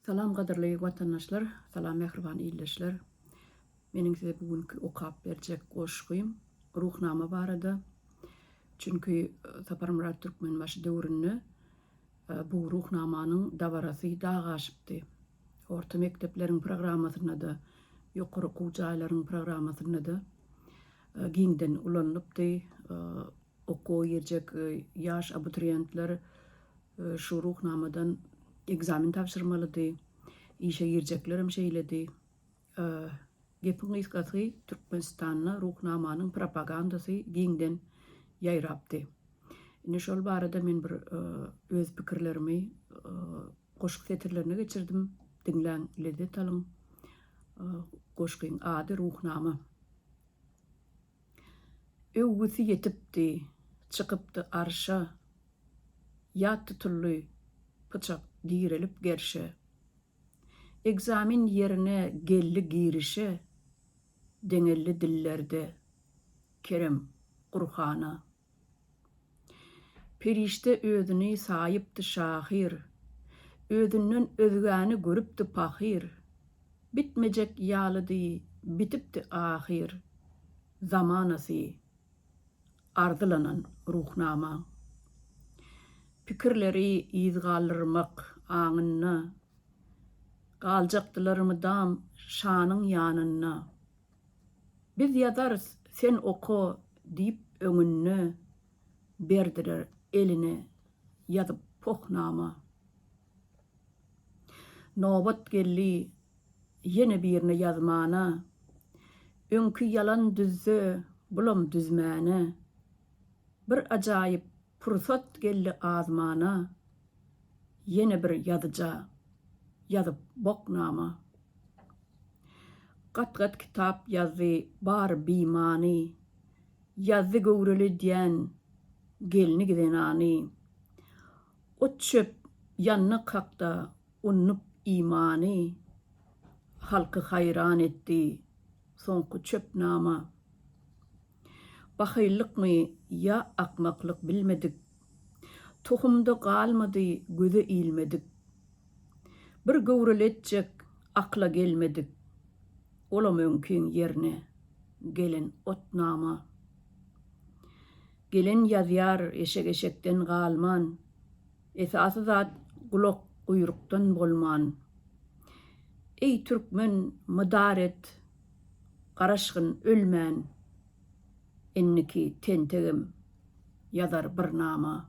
Salam gaderly watandaşlar, salam mehribany ýyldaşlar. Meniň size bugünkü okap berjek goşgym ruhnama barada. Çünki Sapar Murat Türkmenbaşy döwründe bu ruhnamanyň dabarasy dagaşypdy. Orta mektepleriň programasyna da, ýokary okuw jaýlaryň programasyna da giňden ulanypdy. Okuw ýerjek ýaş abiturientler şu ruhnamadan egzamin tapşyrmalydy. Işe girjeklerim şeýledi. Gepiň ysgasy Türkmenistanyna ruhnamanyň propagandasy giňden ýaýrapdy. Ine şol barada men bir öz pikirlerimi goşky setirlerine geçirdim. Dinläň lezzet alyň. Goşkyň ady ruhnama. Öwgüsi ýetipdi, çykypdy arşa. Ýat tutully, pıçak diýrilip gerşe. Egzamin yerine gelli girişe, deňelli dillerde Kerem Qurhana. Perişte özüni saýypdy şahir, özünden özgäni görüpdi pahir. Bitmejek ýalydy, bitipdi ahir, zamanasy ardylanan ruhnama. Pikirleri ýyzgaldyrmak aňyna, galjakdylarmydam şanyň ýanyna. Biz ýazarys, sen oku diýip öňünde berdiler eline ýazyp pohnama. Nobat gelli ýene birine ýazmana, öňkü ýalan düzse bulam düzmäne. Bir ajaýyp pursat gelli azmana, ýene bir ýazyja ýazyp boknama. Gat-gat kitap ýazdy bar bimany, ýazdy gowreli diýen gelni gidenany. Ot çöp ýanna kakda unnup imany, halky hayran etdi soňky çöpnama. Bahylykmy ya akmaklyk bilmedik, tohumda galmady göze ilmedik. Bir gowreletjek akla gelmedik, olam öňküň ýerine gelen otnama. Gelen ýazýar eşek-eşekden galman, esasy zat gulak guýrukdan bolman. Ey türkmen madaret, garaşgyn ölmän, enniki tentegim ýazar bir nama.